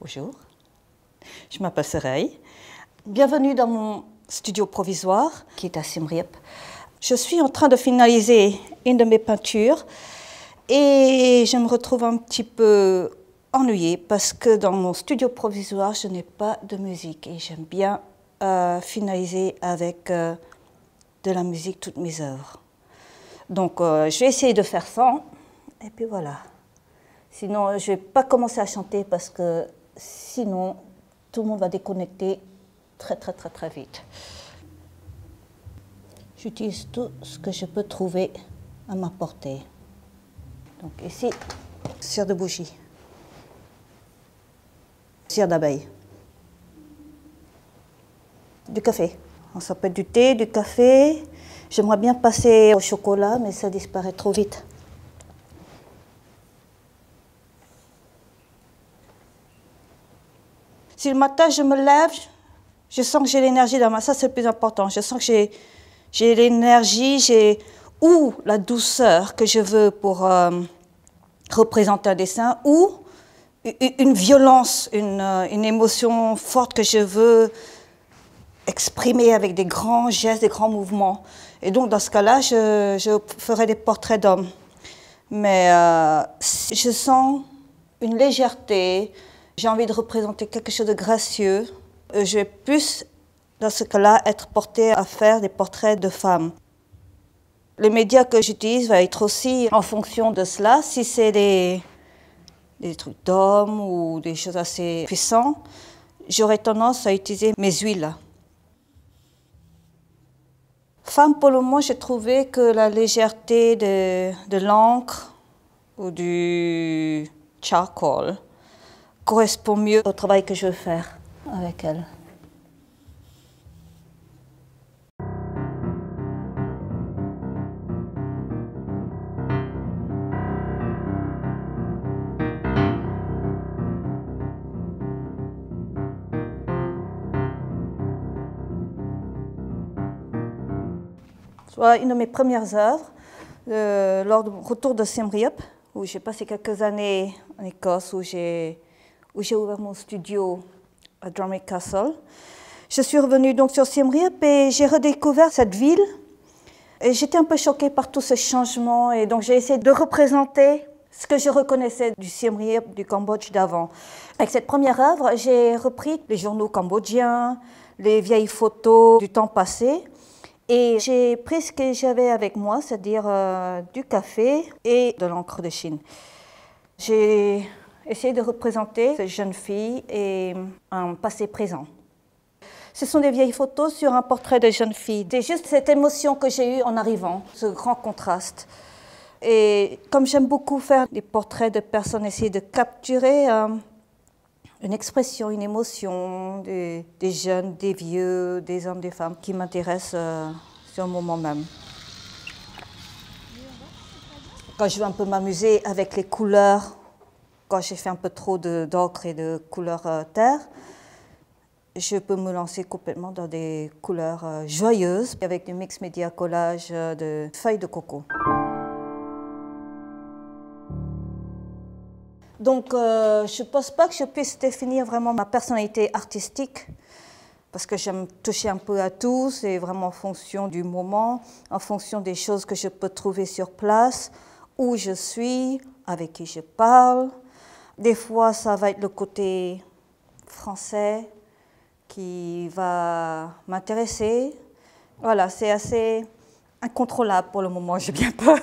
Bonjour, je m'appelle Sereille. Bienvenue dans mon studio provisoire qui est à Siem Reap. Je suis en train de finaliser une de mes peintures et je me retrouve un petit peu ennuyée parce que dans mon studio provisoire, je n'ai pas de musique et j'aime bien finaliser avec de la musique toutes mes œuvres. Donc je vais essayer de faire ça et puis voilà. Sinon, je ne vais pas commencer à chanter parce que sinon, tout le monde va déconnecter très vite. J'utilise tout ce que je peux trouver à ma portée. Donc ici, cire de bougie, cire d'abeille, du café. Ça peut être du thé, du café. J'aimerais bien passer au chocolat, mais ça disparaît trop vite. Si le matin je me lève, je sens que j'ai l'énergie dans ma... Ça c'est le plus important. Je sens que j'ai l'énergie, ou la douceur que je veux pour représenter un dessin, ou une violence, une émotion forte que je veux exprimer avec des grands gestes, des grands mouvements. Et donc dans ce cas-là, je ferai des portraits d'hommes. Mais je sens une légèreté. J'ai envie de représenter quelque chose de gracieux. Je vais plus, dans ce cas-là, être portée à faire des portraits de femmes. Les médias que j'utilise vont être aussi en fonction de cela. Si c'est des trucs d'hommes ou des choses assez puissantes, j'aurais tendance à utiliser mes huiles. Femme, pour le moment, j'ai trouvé que la légèreté de l'encre ou du charcoal correspond mieux au travail que je veux faire avec elle. Soit une de mes premières œuvres, lors de mon retour de Siem Reap, où j'ai passé quelques années en Écosse, où j'ai ouvert mon studio à Drummond Castle. Je suis revenue donc sur Siem Reap et j'ai redécouvert cette ville. Et j'étais un peu choquée par tout ce changement et donc j'ai essayé de représenter ce que je reconnaissais du Siem Reap, du Cambodge d'avant. Avec cette première œuvre, j'ai repris les journaux cambodgiens, les vieilles photos du temps passé et j'ai pris ce que j'avais avec moi, c'est-à-dire du café et de l'encre de Chine. J'ai essayé de représenter cette jeune fille et un passé présent. Ce sont des vieilles photos sur un portrait de jeune fille. C'est juste cette émotion que j'ai eue en arrivant, ce grand contraste. Et comme j'aime beaucoup faire des portraits de personnes, essayer de capturer une expression, une émotion, des jeunes, des vieux, des hommes, des femmes qui m'intéressent sur le moment même. Quand je veux un peu m'amuser avec les couleurs, quand j'ai fait un peu trop d'encre et de couleurs terre, je peux me lancer complètement dans des couleurs joyeuses avec du mix média collage de feuilles de coco. Donc je ne pense pas que je puisse définir vraiment ma personnalité artistique parce que j'aime toucher un peu à tout, c'est vraiment en fonction du moment, en fonction des choses que je peux trouver sur place, où je suis, avec qui je parle. Des fois, ça va être le côté français qui va m'intéresser. Voilà, c'est assez incontrôlable pour le moment, j'ai bien peur.